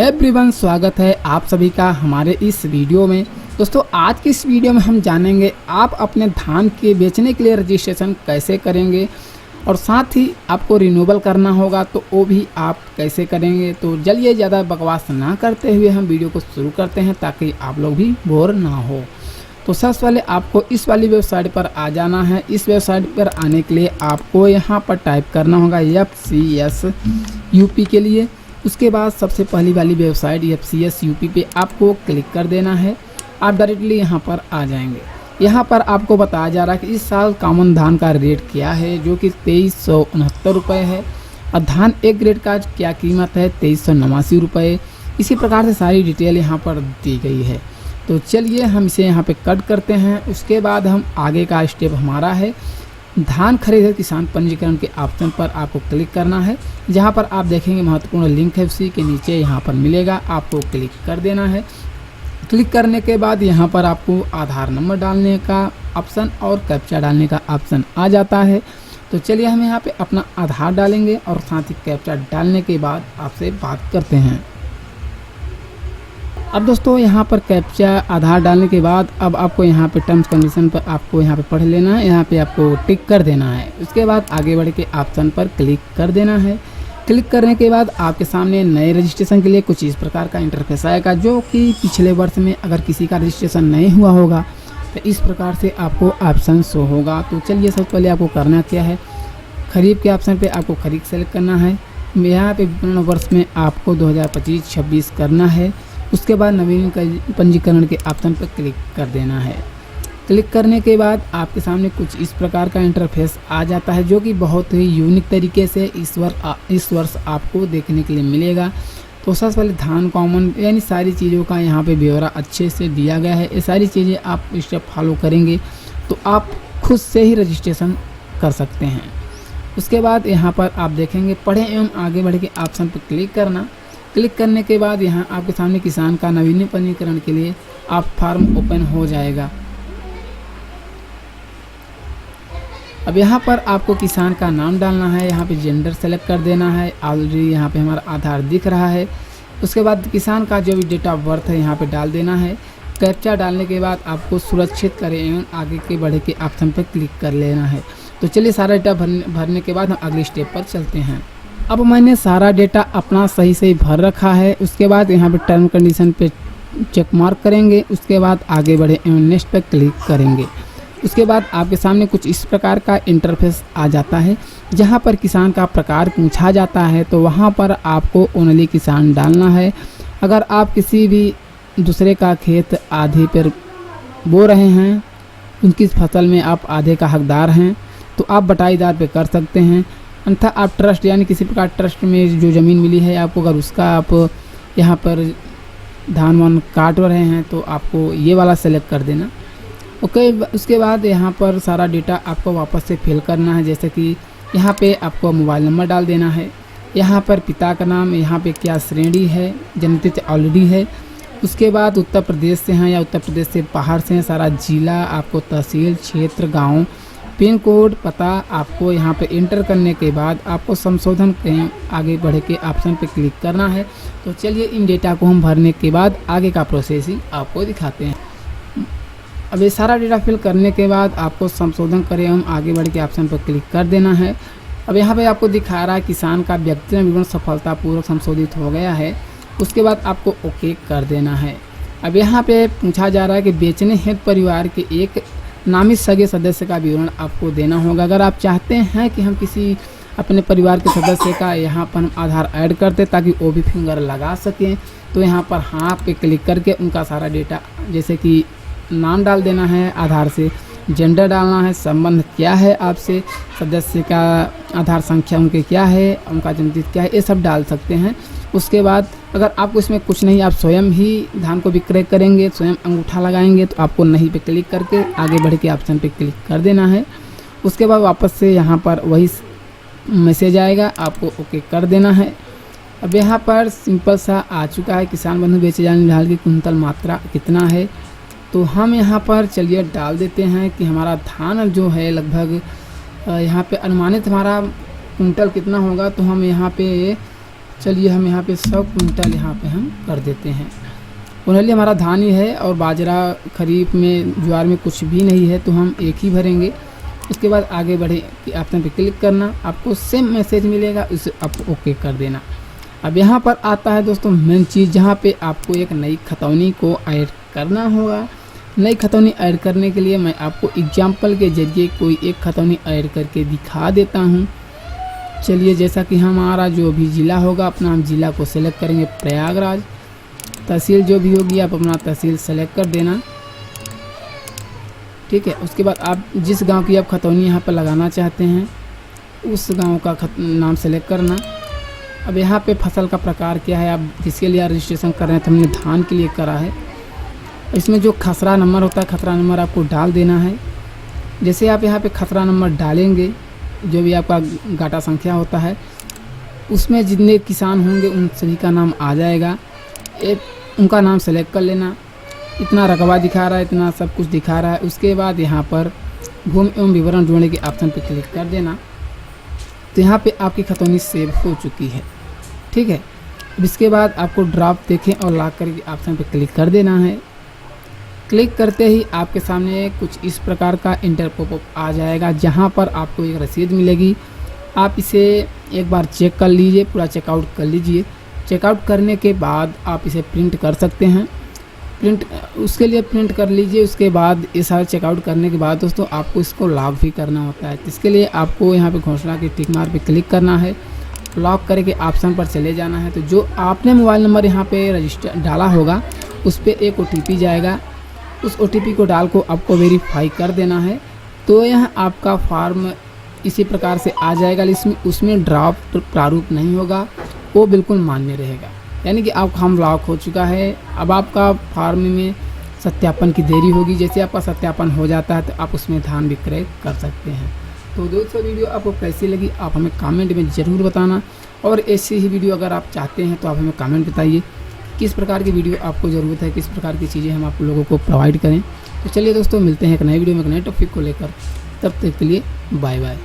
Everyone, स्वागत है आप सभी का हमारे इस वीडियो में। दोस्तों, आज की इस वीडियो में हम जानेंगे आप अपने धान के बेचने के लिए रजिस्ट्रेशन कैसे करेंगे और साथ ही आपको रिन्यूअल करना होगा तो वो भी आप कैसे करेंगे। तो चलिए ज़्यादा बकवास ना करते हुए हम वीडियो को शुरू करते हैं ताकि आप लोग भी बोर ना हो। तो सबसे पहले आपको इस वाली वेबसाइट पर आ जाना है। इस वेबसाइट पर आने के लिए आपको यहाँ पर टाइप करना होगा FCS UP के लिए। उसके बाद सबसे पहली वाली वेबसाइट FCS UP पे आपको क्लिक कर देना है। आप डायरेक्टली यहाँ पर आ जाएंगे। यहाँ पर आपको बताया जा रहा है कि इस साल कॉमन धान का रेट क्या है, जो कि 2369 रुपये है। और धान एक ग्रेड का क्या कीमत है, 2389 रुपये। इसी प्रकार से सारी डिटेल यहाँ पर दी गई है। तो चलिए हम इसे यहाँ पे कट करते हैं। उसके बाद हम आगे का स्टेप हमारा है धान खरीद किसान पंजीकरण के ऑप्शन पर आपको क्लिक करना है। जहाँ पर आप देखेंगे महत्वपूर्ण लिंक है, उसी के नीचे यहाँ पर मिलेगा, आपको क्लिक कर देना है। क्लिक करने के बाद यहाँ पर आपको आधार नंबर डालने का ऑप्शन और कैप्चा डालने का ऑप्शन आ जाता है। तो चलिए हम यहाँ पे अपना आधार डालेंगे और साथ ही कैप्चा डालने के बाद आपसे बात करते हैं। अब दोस्तों, यहाँ पर कैप्चा आधार डालने के बाद अब आपको यहाँ पे टर्म्स कंडीशन पर आपको यहाँ पे पढ़ लेना है। यहाँ पे आपको टिक कर देना है। उसके बाद आगे बढ़ के ऑप्शन पर क्लिक कर देना है। क्लिक करने के बाद आपके सामने नए रजिस्ट्रेशन के लिए कुछ इस प्रकार का इंटरफेस आएगा, जो कि पिछले वर्ष में अगर किसी का रजिस्ट्रेशन नहीं हुआ होगा तो इस प्रकार से आपको ऑप्शन शो होगा। तो चलिए सबसे पहले आपको करना क्या है, खरीफ के ऑप्शन पर आपको खरीफ सेलेक्ट करना है। यहाँ पे विपणन वर्ष में आपको 2025-26 करना है। उसके बाद नवीन पंजीकरण के ऑप्शन पर क्लिक कर देना है। क्लिक करने के बाद आपके सामने कुछ इस प्रकार का इंटरफेस आ जाता है, जो कि बहुत ही यूनिक तरीके से इस वर्ष आपको देखने के लिए मिलेगा। तो सबसे पहले धान कॉमन यानी सारी चीज़ों का यहाँ पे ब्यौरा अच्छे से दिया गया है। ये सारी चीज़ें आप स्टेप फॉलो करेंगे तो आप खुद से ही रजिस्ट्रेशन कर सकते हैं। उसके बाद यहाँ पर आप देखेंगे पढ़ें एवं आगे बढ़ के ऑप्शन पर क्लिक करना। क्लिक करने के बाद यहाँ आपके सामने किसान का नवीन पंजीकरण के लिए आप फॉर्म ओपन हो जाएगा। अब यहाँ पर आपको किसान का नाम डालना है, यहाँ पे जेंडर सेलेक्ट कर देना है। ऑलरेडी यहाँ पे हमारा आधार दिख रहा है। उसके बाद किसान का जो भी डेट ऑफ बर्थ है यहाँ पे डाल देना है। कैप्चा डालने के बाद आपको सुरक्षित करें एवं आगे के बढ़े के ऑप्शन पर क्लिक कर लेना है। तो चलिए सारा डेटा भरने के बाद हम अगले स्टेप पर चलते हैं। अब मैंने सारा डेटा अपना सही से भर रखा है। उसके बाद यहाँ पे टर्म कंडीशन पे चेक मार्क करेंगे। उसके बाद आगे बढ़े एवं नेक्स्ट पर क्लिक करेंगे। उसके बाद आपके सामने कुछ इस प्रकार का इंटरफेस आ जाता है, जहाँ पर किसान का प्रकार पूछा जाता है। तो वहाँ पर आपको ओनली किसान डालना है। अगर आप किसी भी दूसरे का खेत आधे पर बो रहे हैं, उनकी फसल में आप आधे का हकदार हैं, तो आप बटाईदार पे कर सकते हैं। अन्यथा आप ट्रस्ट यानी किसी प्रकार ट्रस्ट में जो ज़मीन मिली है आपको, अगर उसका आप यहाँ पर धान वान काट रहे हैं तो आपको ये वाला सेलेक्ट कर देना। ओके, उसके बाद यहाँ पर सारा डेटा आपको वापस से फिल करना है। जैसे कि यहाँ पे आपको मोबाइल नंबर डाल देना है। यहाँ पर पिता का नाम, यहाँ पे क्या श्रेणी है, जन्मतिथि ऑलरेडी है। उसके बाद उत्तर प्रदेश से हैं या उत्तर प्रदेश से बाहर से हैं, सारा जिला आपको, तहसील, क्षेत्र, गाँव, पिन कोड, पता आपको यहाँ पे इंटर करने के बाद आपको संशोधन के आगे बढ़े के ऑप्शन पे क्लिक करना है। तो चलिए इन डेटा को हम भरने के बाद आगे का प्रोसेसिंग आपको दिखाते हैं। अब ये सारा डेटा फिल करने के बाद आपको संशोधन करें हम आगे बढ़ के ऑप्शन पर क्लिक कर देना है। अब यहाँ पे आपको दिखा रहा है किसान का व्यक्तिगत विवरण सफलतापूर्वक संशोधित हो गया है। उसके बाद आपको ओके कर देना है। अब यहाँ पे पूछा जा रहा है कि बेचने हेतु परिवार के एक नामित सगे सदस्य का विवरण आपको देना होगा। अगर आप चाहते हैं कि हम किसी अपने परिवार के सदस्य का यहाँ पर हम आधार ऐड करते ताकि वो भी फिंगर लगा सकें, तो यहाँ पर हाँ पे क्लिक करके उनका सारा डेटा, जैसे कि नाम डाल देना है, आधार से जेंडर डालना है, संबंध क्या है आपसे, सदस्य का आधार संख्या उनके क्या है, उनका जन्मतिथि क्या है, ये सब डाल सकते हैं। उसके बाद अगर आपको इसमें कुछ नहीं, आप स्वयं ही धान को विक्रय करेंगे, स्वयं अंगूठा लगाएंगे, तो आपको नहीं पे क्लिक करके आगे बढ़ के ऑप्शन पे क्लिक कर देना है। उसके बाद वापस से यहाँ पर वही मैसेज आएगा, आपको ओके कर देना है। अब यहाँ पर सिंपल सा आ चुका है, किसान बंधु बेचे जाने धान की कुंतल मात्रा कितना है। तो हम यहाँ पर चलिए डाल देते हैं कि हमारा धान जो है लगभग यहाँ पे अनुमानित हमारा कुंटल कितना होगा। तो हम यहाँ पे चलिए हम यहाँ पे 100 कुंटल यहाँ पे हम कर देते हैं। ओनली हमारा धान ही है और बाजरा खरीफ में ज्वार में कुछ भी नहीं है, तो हम एक ही भरेंगे। उसके बाद आगे बढ़े कि ऑप्शन पे क्लिक करना, आपको सेम मैसेज मिलेगा, उसे आप ओके कर देना। अब यहाँ पर आता है दोस्तों मेन चीज़, जहाँ पे आपको एक नई खतौनी को ऐड करना होगा। नई खतौनी ऐड करने के लिए मैं आपको एग्जाम्पल के जरिए कोई एक खतौनी ऐड करके दिखा देता हूँ। चलिए, जैसा कि हमारा जो भी ज़िला होगा, अपना हम ज़िला को सेलेक्ट करेंगे प्रयागराज। तहसील जो भी होगी आप अपना तहसील सेलेक्ट कर देना, ठीक है। उसके बाद आप जिस गांव की आप खतौनी यहाँ पर लगाना चाहते हैं उस गांव का नाम सेलेक्ट करना। अब यहाँ पे फसल का प्रकार क्या है, आप किसके लिए रजिस्ट्रेशन कर रहे हैं, तो हमने धान के लिए करा है। इसमें जो खसरा नंबर होता है, खसरा नंबर आपको डाल देना है। जैसे आप यहाँ पे खसरा नंबर डालेंगे, जो भी आपका गाटा संख्या होता है उसमें जितने किसान होंगे उन सभी का नाम आ जाएगा। उनका नाम सेलेक्ट कर लेना। इतना रकबा दिखा रहा है, इतना सब कुछ दिखा रहा है। उसके बाद यहाँ पर भूमि एवं विवरण जोड़ने के ऑप्शन पर क्लिक कर देना। तो यहाँ पे आपकी खतौनी सेव हो चुकी है, ठीक है। इसके बाद आपको ड्राफ्ट देखें और लॉक करके ऑप्शन पर क्लिक कर देना है। क्लिक करते ही आपके सामने कुछ इस प्रकार का इंटर पॉपअप आ जाएगा, जहाँ पर आपको एक रसीद मिलेगी। आप इसे एक बार चेक कर लीजिए, पूरा चेकआउट कर लीजिए। चेकआउट करने के बाद आप इसे प्रिंट कर सकते हैं। उसके लिए प्रिंट कर लीजिए। उसके बाद ये सारा चेकआउट करने के बाद दोस्तों आपको इसको लॉक भी करना होता है। इसके लिए आपको यहाँ पे घोषणा के टिक मार्क पे क्लिक करना है, लॉक करके ऑप्शन पर चले जाना है। तो जो आपने मोबाइल नंबर यहाँ पे रजिस्टर डाला होगा उस पर एक OTP जाएगा। उस OTP को डाल को आपको वेरीफाई कर देना है। तो यह आपका फॉर्म इसी प्रकार से आ जाएगा। उसमें ड्राफ्ट प्रारूप नहीं होगा, वो बिल्कुल मान्य रहेगा। यानी कि आपका हम लॉक हो चुका है। अब आपका फार्म में सत्यापन की देरी होगी। जैसे आपका सत्यापन हो जाता है तो आप उसमें धान विक्रय कर सकते हैं। तो दोस्तों वीडियो आपको कैसी लगी आप हमें कमेंट में ज़रूर बताना, और ऐसी ही वीडियो अगर आप चाहते हैं तो आप हमें कमेंट बताइए किस प्रकार की वीडियो आपको ज़रूरत है, किस प्रकार की चीज़ें हम आप लोगों को प्रोवाइड करें। तो चलिए दोस्तों, मिलते हैं एक नए वीडियो में एक नए टॉपिक को लेकर। तब तक के लिए बाय बाय।